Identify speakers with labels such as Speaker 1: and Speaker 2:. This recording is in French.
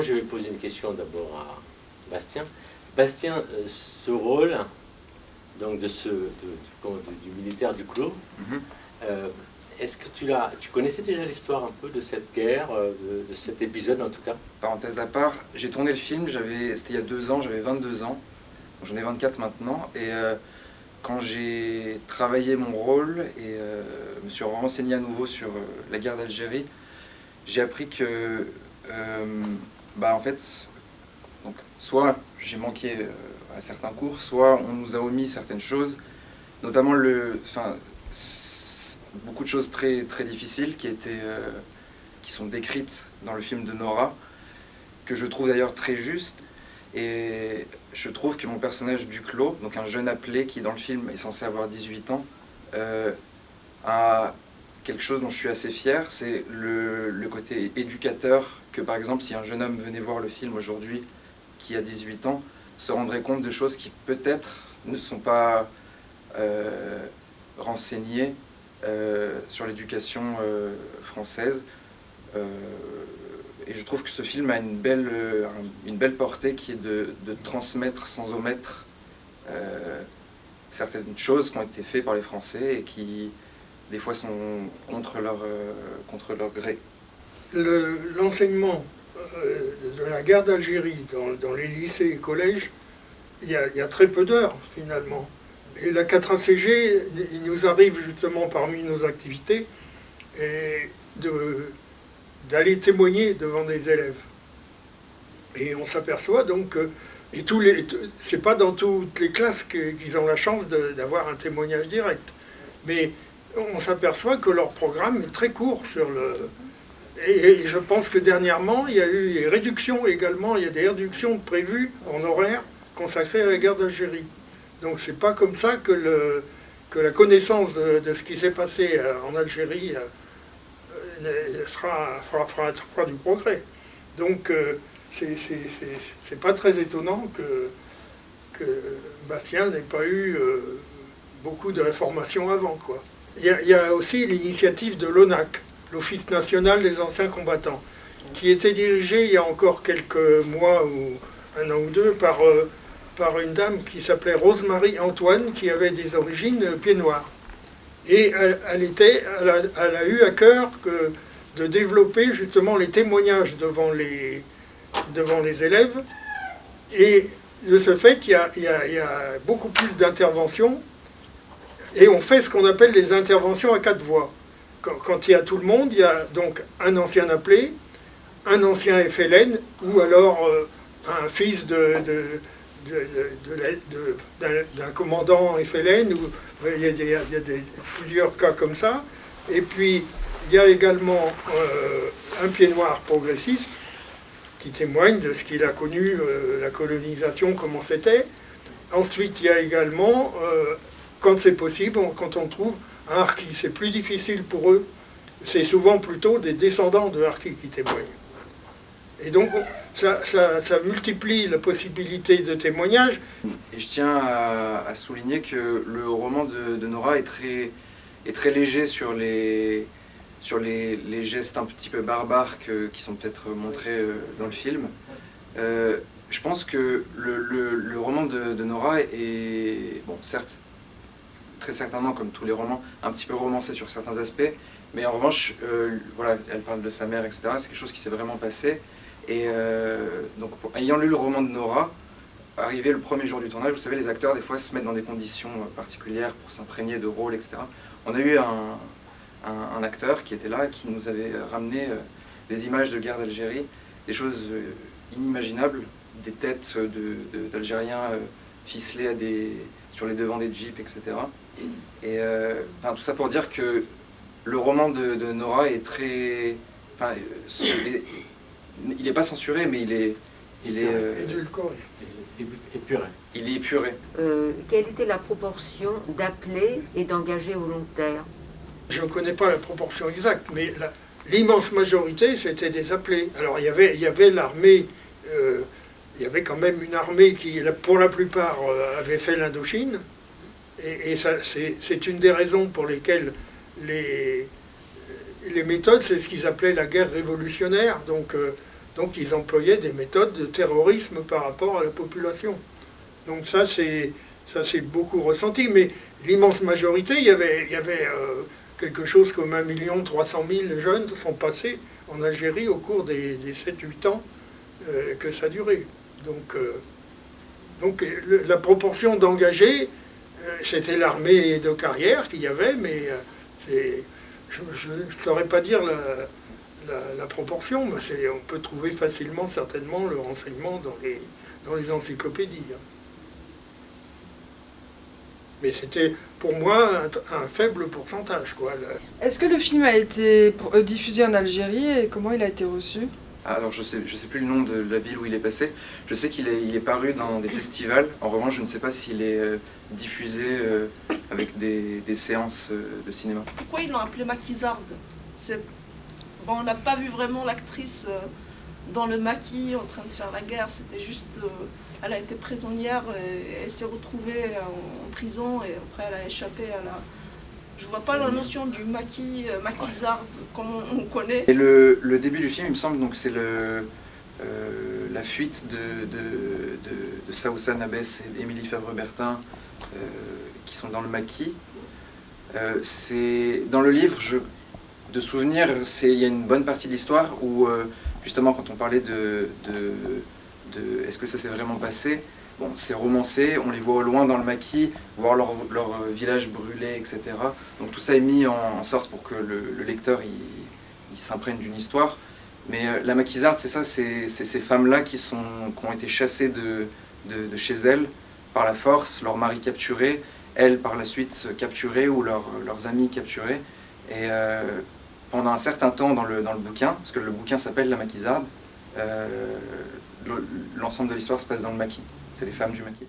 Speaker 1: moi, je vais poser une question d'abord à Bastien. Bastien, ce rôle donc du militaire du clos, est-ce que tu connaissais déjà l'histoire un peu de cette guerre, de cet épisode en tout cas?
Speaker 2: Parenthèse à part, j'ai tourné le film, c'était il y a 2 ans, j'avais 22 ans, j'en ai 24 maintenant, et quand j'ai travaillé mon rôle et me suis renseigné à nouveau sur la guerre d'Algérie, j'ai appris que, en fait, donc, soit j'ai manqué à certains cours, soit on nous a omis certaines choses, notamment beaucoup de choses très, très difficiles qui sont décrites dans le film de Nora, que je trouve d'ailleurs très juste. Et je trouve que mon personnage Duclos, donc un jeune appelé qui dans le film est censé avoir 18 ans, a quelque chose dont je suis assez fier, c'est le côté éducateur, que par exemple si un jeune homme venait voir le film aujourd'hui qui a 18 ans, se rendrait compte de choses qui peut-être ne sont pas renseignées sur l'éducation française. Et je trouve que ce film a une belle portée qui est de transmettre sans omettre certaines choses qui ont été faites par les Français et qui, des fois, sont contre leur gré.
Speaker 3: L'enseignement de la guerre d'Algérie dans les lycées et collèges, il y a très peu d'heures, finalement. Et la 4ACG, il nous arrive justement parmi nos activités d'aller témoigner devant des élèves. Et on s'aperçoit donc que, c'est pas dans toutes les classes qu'ils ont la chance d'avoir un témoignage direct, mais on s'aperçoit que leur programme est très court et je pense que dernièrement, il y a eu des réductions également, il y a des réductions prévues en horaire consacrées à la guerre d'Algérie. Donc c'est pas comme ça que la connaissance de ce qui s'est passé en Algérie fera du progrès. Donc c'est pas très étonnant que Bastien n'ait pas eu beaucoup de réformations avant, quoi. Il y a aussi l'initiative de l'ONAC, l'Office national des anciens combattants, qui était dirigé il y a encore quelques mois ou un an ou deux par une dame qui s'appelait Rosemarie Antoine, qui avait des origines pieds noirs. Et elle a eu à cœur de développer justement les témoignages devant les élèves. Et de ce fait, il y a beaucoup plus d'interventions. Et on fait ce qu'on appelle des interventions à 4 voix. Quand il y a tout le monde, il y a donc un ancien appelé, un ancien FLN, ou alors un fils d'un commandant FLN, il y a plusieurs cas comme ça. Et puis, il y a également un pied noir progressiste qui témoigne de ce qu'il a connu, la colonisation, comment c'était. Ensuite, il y a également, quand c'est possible, quand on trouve un harki, c'est plus difficile pour eux. C'est souvent plutôt des descendants de harki qui témoignent. Et donc, ça multiplie la possibilité de témoignage.
Speaker 2: Et je tiens à souligner que le roman de Nora est très léger sur les gestes un petit peu barbares qui sont peut-être montrés dans le film. Je pense que le roman de Nora est, bon, certes, très certainement, comme tous les romans, un petit peu romancé sur certains aspects, mais en revanche, voilà, elle parle de sa mère, etc. C'est quelque chose qui s'est vraiment passé. Et donc, ayant lu le roman de Nora, arrivé le premier jour du tournage, vous savez, les acteurs, des fois, se mettent dans des conditions particulières pour s'imprégner de rôles, etc. On a eu un acteur qui était là, qui nous avait ramené des images de guerre d'Algérie, des choses inimaginables, des têtes d'Algériens ficelées sur les devants des jeeps, etc. Et tout ça pour dire que le roman de Nora est très... il n'est pas censuré, mais il est
Speaker 3: édulcoré.
Speaker 1: Épuré.
Speaker 2: Il est épuré.
Speaker 4: Quelle était la proportion d'appelés et d'engagés volontaires?
Speaker 3: Je ne connais pas la proportion exacte, mais l'immense majorité, c'était des appelés. Alors il y avait l'armée, il y avait quand même une armée qui, pour la plupart, avait fait l'Indochine. Et c'est une des raisons pour lesquelles les méthodes, c'est ce qu'ils appelaient la guerre révolutionnaire. Donc Donc ils employaient des méthodes de terrorisme par rapport à la population. Donc ça c'est beaucoup ressenti, mais l'immense majorité, il y avait quelque chose comme 1 300 000 jeunes sont passés en Algérie au cours des 7-8 ans que ça durait. Donc la proportion d'engagés, c'était l'armée de carrière qu'il y avait, mais je ne saurais pas dire la proportion, mais on peut trouver facilement, certainement, le renseignement dans les encyclopédies. Mais c'était, pour moi, un faible pourcentage, quoi.
Speaker 5: Est-ce que le film a été diffusé en Algérie et comment il a été reçu?
Speaker 2: Alors je sais plus le nom de la ville où il est passé. Je sais qu'il est paru dans des festivals. En revanche, je ne sais pas s'il est diffusé avec des séances de cinéma.
Speaker 6: Pourquoi ils l'ont appelé maquisarde? Bon, on n'a pas vu vraiment l'actrice dans le maquis en train de faire la guerre. C'était juste, elle a été prisonnière et elle s'est retrouvée en prison et après elle a échappé à la... Je vois pas la notion du maquisarde comme on connaît.
Speaker 2: Et le début du film, il me semble, donc c'est la fuite de Saoussa Nabès et d'Émilie Fabre-Bertin qui sont dans le maquis. Dans le livre, de souvenir, il y a une bonne partie de l'histoire où, justement, quand on parlait de est-ce que ça s'est vraiment passé, bon, c'est romancé, on les voit au loin dans le maquis, voir leur village brûlé, etc. Donc tout ça est mis en sorte pour que le lecteur il s'imprègne d'une histoire. Mais la maquisarde, c'est ça, c'est ces femmes-là qui ont été chassées de chez elles par la force, leur mari capturé, elles par la suite capturées ou leurs amis capturés. Et pendant un certain temps dans le bouquin, parce que le bouquin s'appelle La Maquisarde, l'ensemble de l'histoire se passe dans le maquis. C'est les femmes du maquis.